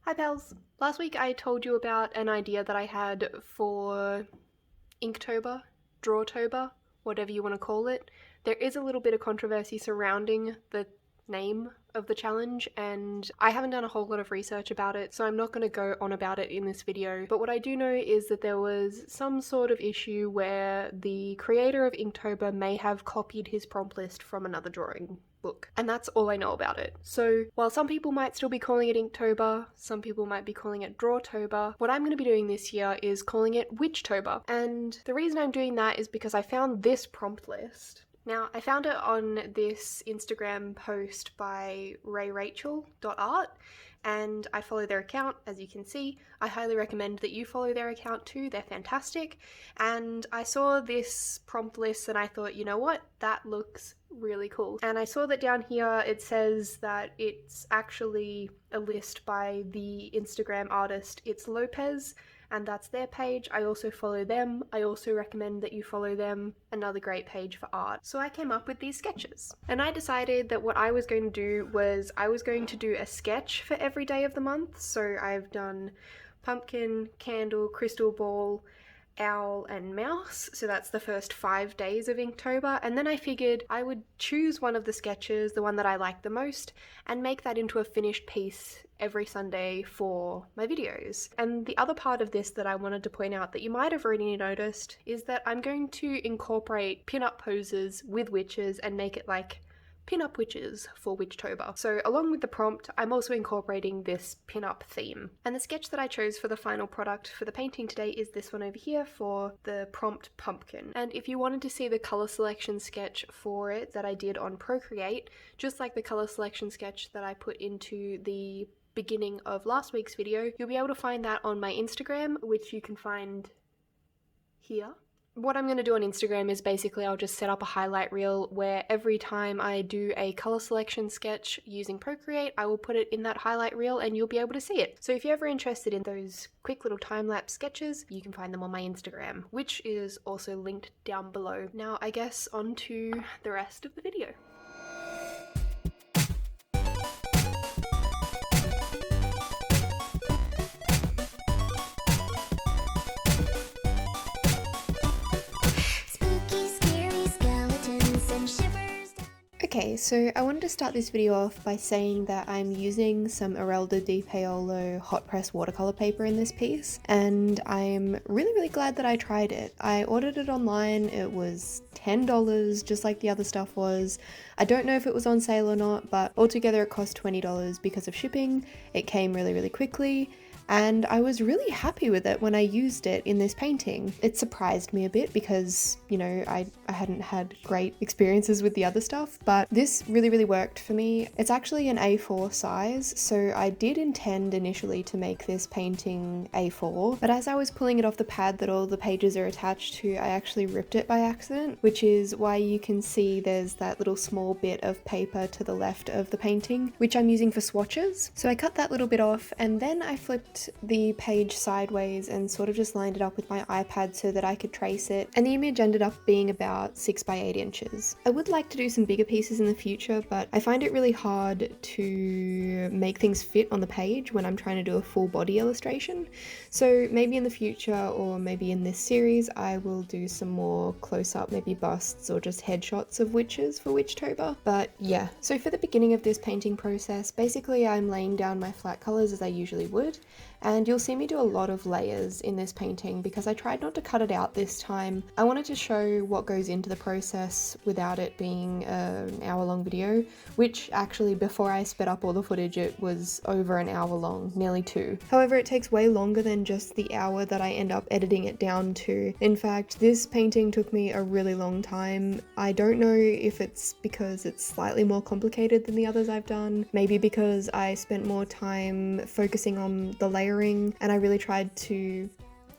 Hi pals! Last week I told you about an idea that I had for inktober, drawtober, whatever you want to call it. There is a little bit of controversy surrounding the name of the challenge, and I haven't done a whole lot of research about it, so I'm not going to go on about it in this video. But what I do know is that there was some sort of issue where the creator of Inktober may have copied his prompt list from another drawing book. And that's all I know about it. So while some people might still be calling it Inktober, some people might be calling it Drawtober, what I'm going to be doing this year is calling it Witchtober. And the reason I'm doing that is because I found this prompt list. Now, I found it on this Instagram post by rayrachel.art, and I follow their account, as you can see. I highly recommend that you follow their account too, they're fantastic. And I saw this prompt list and I thought, you know what, that looks really cool. And I saw that down here it says that it's actually a list by the Instagram artist It's Lopez, and that's their page. I also follow them. I also recommend that you follow them, another great page for art. So I came up with these sketches. And I decided that what I was going to do was I was going to do a sketch for every day of the month. So I've done pumpkin, candle, crystal ball, owl and mouse, so that's the first 5 days of Inktober, and then I figured I would choose one of the sketches, the one that I like the most, and make that into a finished piece every Sunday for my videos. And the other part of this that I wanted to point out that you might have already noticed is that I'm going to incorporate pin-up poses with witches and make it like pin-up witches for Witchtober. So along with the prompt, I'm also incorporating this pin-up theme. And the sketch that I chose for the final product for the painting today is this one over here for the prompt pumpkin. And if you wanted to see the color selection sketch for it that I did on Procreate, just like the color selection sketch that I put into the beginning of last week's video, you'll be able to find that on my Instagram, which you can find here. What I'm going to do on Instagram is basically I'll just set up a highlight reel where every time I do a color selection sketch using Procreate, I will put it in that highlight reel and you'll be able to see it. So if you're ever interested in those quick little time-lapse sketches, you can find them on my Instagram, which is also linked down below. Now I guess on to the rest of the video. Okay, so I wanted to start this video off by saying that I'm using some Erelda di Paolo hot press watercolor paper in this piece, and I'm really glad that I tried it. I ordered it online, it was $10 just like the other stuff was. I don't know if it was on sale or not, but altogether it cost $20 because of shipping. It came really quickly, and I was really happy with it when I used it in this painting. It surprised me a bit because, you know, I hadn't had great experiences with the other stuff, but this really worked for me. It's actually an A4 size, so I did intend initially to make this painting A4, but as I was pulling it off the pad that all the pages are attached to, I actually ripped it by accident, which is why you can see there's that little small bit of paper to the left of the painting, which I'm using for swatches. So I cut that little bit off, and then I flipped the page sideways and sort of just lined it up with my iPad so that I could trace it, and the image ended up being about 6 by 8 inches. I would like to do some bigger pieces in the future, but I find it really hard to make things fit on the page when I'm trying to do a full body illustration. So maybe in the future, or maybe in this series, I will do some more close-up, maybe busts or just headshots of witches for Witchtober. But yeah, so for the beginning of this painting process, basically I'm laying down my flat colors as I usually would, and you'll see me do a lot of layers in this painting because I tried not to cut it out this time. I wanted to show what goes into the process without it being an hour-long video, which actually before I sped up all the footage it was over an hour long, nearly 2. However, it takes way longer than just the hour that I end up editing it down to. In fact, this painting took me a really long time. I don't know if it's because it's slightly more complicated than the others I've done, maybe because I spent more time focusing on the layering and I really tried to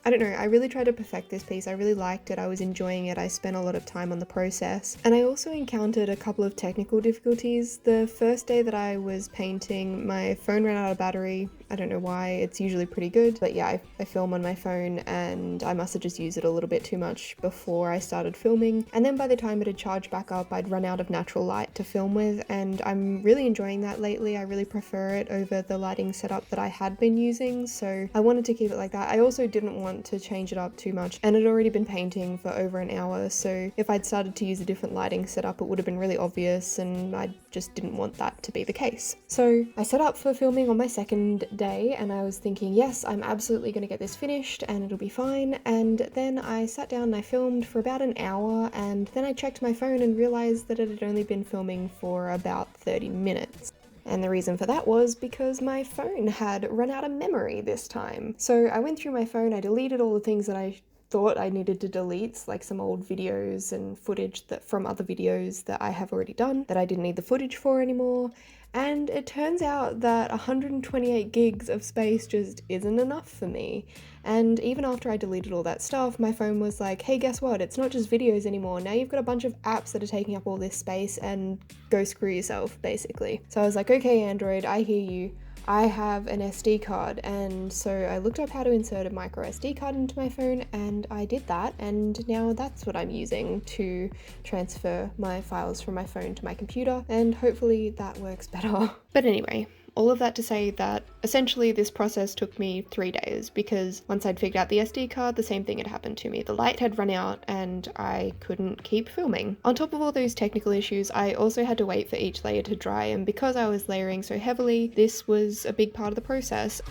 I don't know, I really tried to perfect this piece. I really liked it, I was enjoying it, I spent a lot of time on the process. And I also encountered a couple of technical difficulties. The first day that I was painting, my phone ran out of battery. I don't know why, it's usually pretty good, but yeah, I film on my phone and I must have just used it a little bit too much before I started filming. And then by the time it had charged back up, I'd run out of natural light to film with, and I'm really enjoying that lately. I really prefer it over the lighting setup that I had been using, so I wanted to keep it like that. I also didn't want to change it up too much, and I'd already been painting for over an hour, so if I'd started to use a different lighting setup, it would have been really obvious, and I just didn't want that to be the case. So I set up for filming on my second day, and I was thinking, yes, I'm absolutely going to get this finished and it'll be fine. And then I sat down and I filmed for about an hour, and then I checked my phone and realized that it had only been filming for about 30 minutes. And the reason for that was because my phone had run out of memory this time. So I went through my phone, I deleted all the things that I thought I needed to delete, like some old videos and footage that from other videos that I have already done that I didn't need the footage for anymore. And it turns out that 128 gigs of space just isn't enough for me. And even after I deleted all that stuff, my phone was like, hey, guess what? It's not just videos anymore. Now you've got a bunch of apps that are taking up all this space, and go screw yourself, basically. So I was like, okay, Android, I hear you. I have an SD card, and so I looked up how to insert a micro SD card into my phone, and I did that, and now that's what I'm using to transfer my files from my phone to my computer, and hopefully that works better. But anyway, all of that to say that essentially this process took me 3 days, because once I'd figured out the SD card, the same thing had happened to me. The light had run out and I couldn't keep filming. On top of all those technical issues, I also had to wait for each layer to dry, and because I was layering so heavily, this was a big part of the process.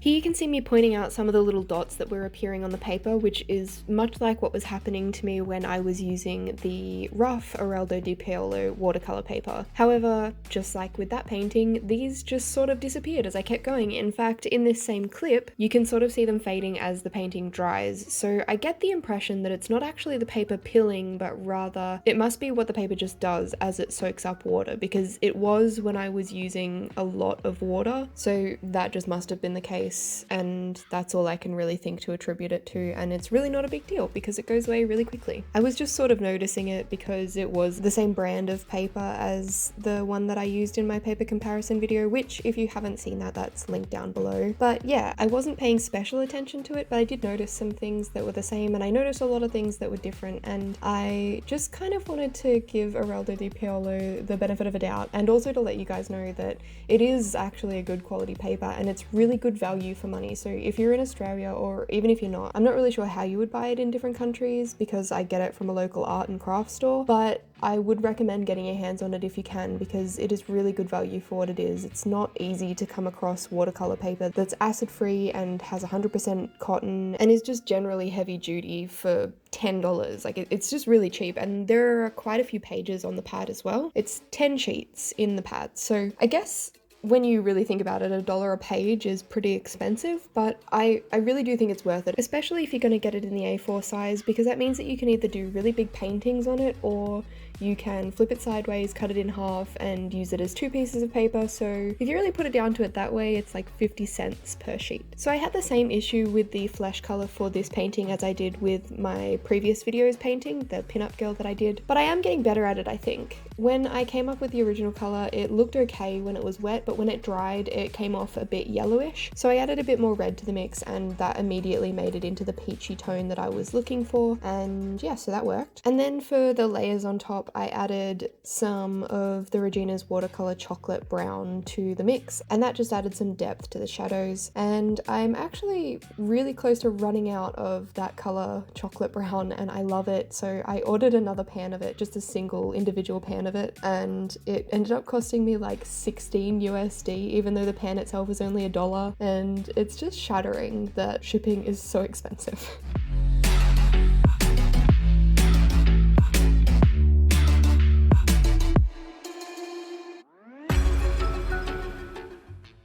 Here you can see me pointing out some of the little dots that were appearing on the paper, which is much like what was happening to me when I was using the rough Araldo di Paolo watercolor paper. However, just like with that painting, these just sort of disappeared as I kept going. In fact, in this same clip, you can sort of see them fading as the painting dries. So I get the impression that it's not actually the paper pilling, but rather it must be what the paper just does as it soaks up water, because it was when I was using a lot of water. So that just must have been the case. And that's all I can really think to attribute it to, and it's really not a big deal because it goes away really quickly. I was just sort of noticing it because it was the same brand of paper as the one that I used in my paper comparison video, which if you haven't seen that, that's linked down below. But yeah, I wasn't paying special attention to it, but I did notice some things that were the same, and I noticed a lot of things that were different, and I just kind of wanted to give Araldo di Paolo the benefit of a doubt, and also to let you guys know that it is actually a good quality paper and it's really good value for money. So if you're in Australia, or even if you're not, I'm not really sure how you would buy it in different countries because I get it from a local art and craft store, but I would recommend getting your hands on it if you can, because it is really good value for what it is. It's not easy to come across watercolor paper that's acid free and has 100% cotton and is just generally heavy duty for $10. Like it's just really cheap, and there are quite a few pages on the pad as well. It's 10 sheets in the pad, so I guess when you really think about it, $1 a page is pretty expensive, but I really do think it's worth it, especially if you're going to get it in the A4 size, because that means that you can either do really big paintings on it, or you can flip it sideways, cut it in half, and use it as 2 pieces of paper. So if you really put it down to it that way, it's like 50 cents per sheet. So I had the same issue with the flesh color for this painting as I did with my previous videos painting, the pinup girl that I did, but I am getting better at it, I think. When I came up with the original color, it looked okay when it was wet, but when it dried, it came off a bit yellowish. So I added a bit more red to the mix, and that immediately made it into the peachy tone that I was looking for. And yeah, so that worked. And then for the layers on top, I added some of the Regina's watercolor chocolate brown to the mix, and that just added some depth to the shadows. And I'm actually really close to running out of that color chocolate brown, and I love it. So I ordered another pan of it, just a single individual pan of it, and it ended up costing me like 16 USD, even though the pan itself was only $1, and it's just shattering that shipping is so expensive.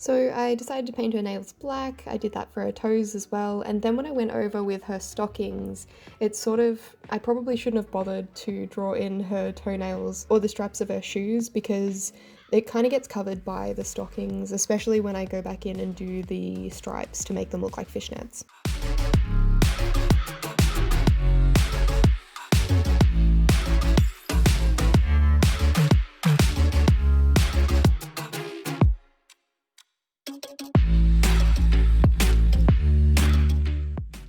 So I decided to paint her nails black. I did that for her toes as well. And then when I went over with her stockings, I probably shouldn't have bothered to draw in her toenails or the straps of her shoes because it kind of gets covered by the stockings, especially when I go back in and do the stripes to make them look like fishnets.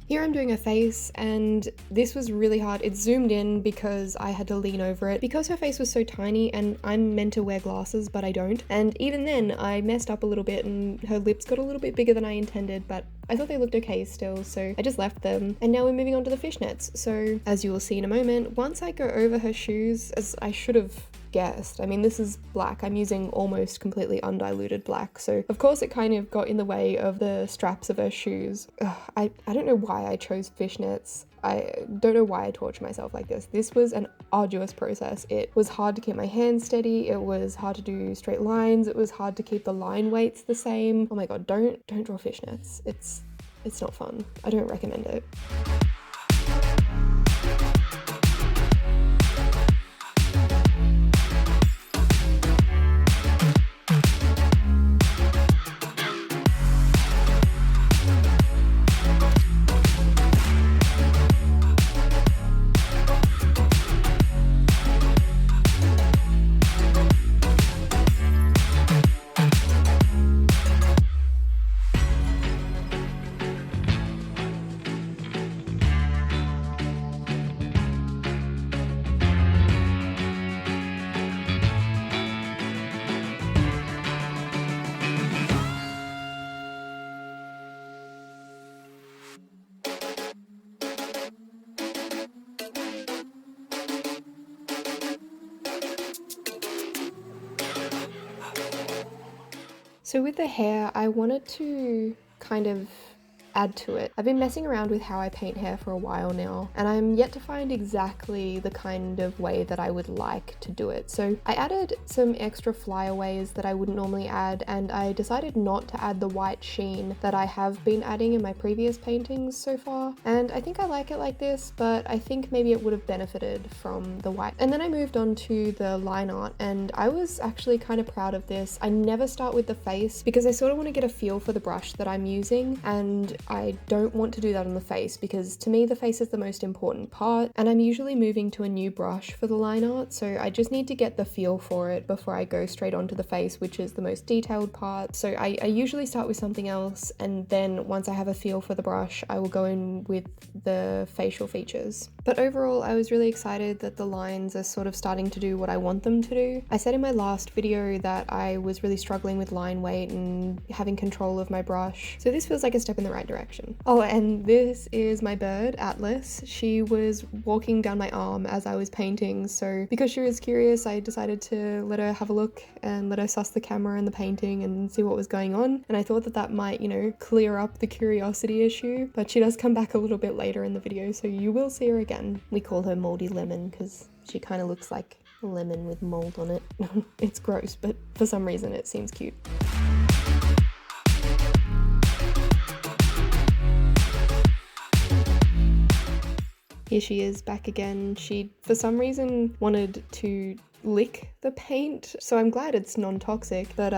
Here I'm doing a face, and this was really hard. It zoomed in because I had to lean over it because her face was so tiny, and I'm meant to wear glasses but I don't, and even then I messed up a little bit and her lips got a little bit bigger than I intended, but I thought they looked okay still, so I just left them. And now we're moving on to the fishnets. So as you will see in a moment, once I go over her shoes, as I should have guessed, I mean, this is black. I'm using almost completely undiluted black, so of course it kind of got in the way of the straps of her shoes. I don't know why I chose fishnets. I don't know why I torture myself like this. This was an arduous process. It was hard to keep my hands steady. It was hard to do straight lines. It was hard to keep the line weights the same. Oh my god, don't draw fishnets. It's not fun. I don't recommend it. So with the hair, I wanted to kind of add to it. I've been messing around with how I paint hair for a while now, and I'm yet to find exactly the kind of way that I would like to do it. So I added some extra flyaways that I wouldn't normally add, and I decided not to add the white sheen that I have been adding in my previous paintings so far. And I think I like it like this, but I think maybe it would have benefited from the white. And then I moved on to the line art, and I was actually kind of proud of this. I never start with the face because I sort of want to get a feel for the brush that I'm using, and I don't want to do that on the face because to me the face is the most important part, and I'm usually moving to a new brush for the line art, so I just need to get the feel for it before I go straight onto the face, which is the most detailed part. So I usually start with something else, and then once I have a feel for the brush I will go in with the facial features. But overall I was really excited that the lines are sort of starting to do what I want them to do. I said in my last video that I was really struggling with line weight and having control of my brush, so this feels like a step in the right direction. Oh, and this is my bird, Atlas. She was walking down my arm as I was painting, so because she was curious I decided to let her have a look and let her suss the camera and the painting and see what was going on, and I thought that that might, you know, clear up the curiosity issue, but she does come back a little bit later in the video, so you will see her again. We call her Moldy Lemon because she kind of looks like a lemon with mold on it. It's gross, but for some reason it seems cute. Here she is back again. She, for some reason, wanted to lick the paint, so I'm glad it's non-toxic, but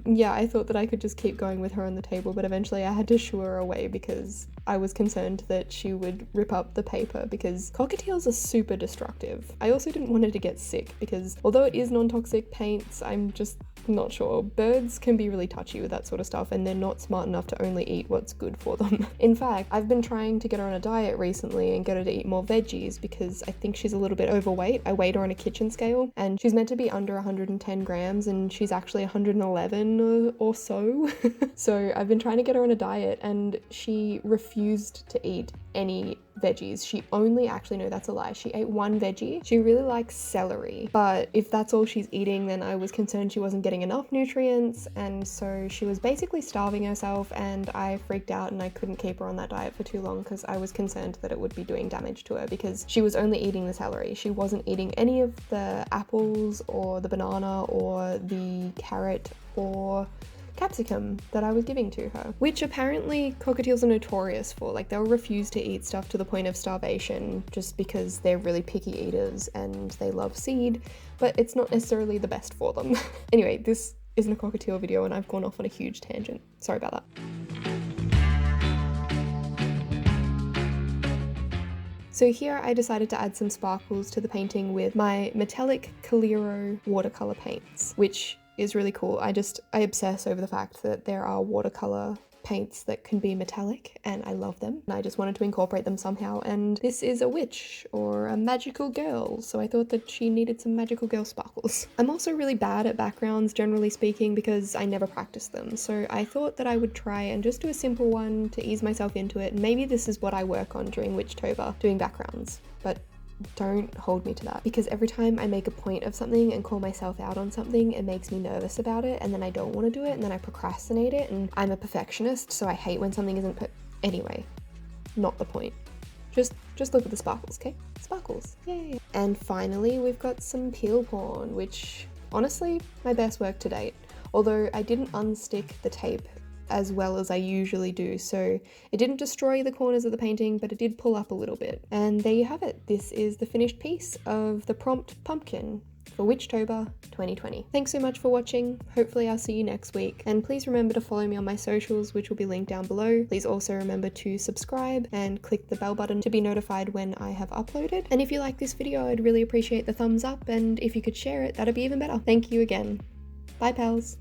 yeah, I thought that I could just keep going with her on the table, but eventually I had to shoo her away because I was concerned that she would rip up the paper because cockatiels are super destructive. I also didn't want her to get sick because although it is non-toxic paints, I'm just not sure. Birds can be really touchy with that sort of stuff, and they're not smart enough to only eat what's good for them. In fact, I've been trying to get her on a diet recently and get her to eat more veggies because I think she's a little bit overweight. I weighed her on a kitchen scale and she's meant to be under 110 grams and she's actually 111 or so. So I've been trying to get her on a diet and she refused to eat any veggies. She only, actually no, that's a lie, she ate one veggie. She really likes celery, but if that's all she's eating, then I was concerned she wasn't getting enough nutrients, and so she was basically starving herself, and I freaked out and I couldn't keep her on that diet for too long because I was concerned that it would be doing damage to her because she was only eating the celery. She wasn't eating any of the apples or the banana or the carrot or capsicum that I was giving to her, which apparently cockatiels are notorious for. Like, they'll refuse to eat stuff to the point of starvation just because they're really picky eaters and they love seed, but it's not necessarily the best for them. Anyway, this isn't a cockatiel video and I've gone off on a huge tangent. Sorry about that. So here I decided to add some sparkles to the painting with my metallic Calero watercolor paints, which is really cool. I obsess over the fact that there are watercolor paints that can be metallic and I love them. And I just wanted to incorporate them somehow, and this is a witch or a magical girl, so I thought that she needed some magical girl sparkles. I'm also really bad at backgrounds, generally speaking, because I never practice them, so I thought that I would try and just do a simple one to ease myself into it, and maybe this is what I work on during Witchtober, doing backgrounds. But don't hold me to that, because every time I make a point of something and call myself out on something, it makes me nervous about it, and then I don't want to do it, and then I procrastinate it, and I'm a perfectionist, so I hate when something isn't anyway, not the point. Just look at the sparkles, okay? Sparkles, yay! And finally, we've got some peel porn, which, honestly, my best work to date. Although I didn't unstick the tape as well as I usually do, so it didn't destroy the corners of the painting, but it did pull up a little bit. And there you have it. This is the finished piece of the prompt pumpkin for Witchtober 2020. Thanks so much for watching. Hopefully I'll see you next week, and please remember to follow me on my socials, which will be linked down below. Please also remember to subscribe and click the bell button to be notified when I have uploaded. And if you like this video, I'd really appreciate the thumbs up, and if you could share it, that'd be even better. Thank you again. Bye, pals.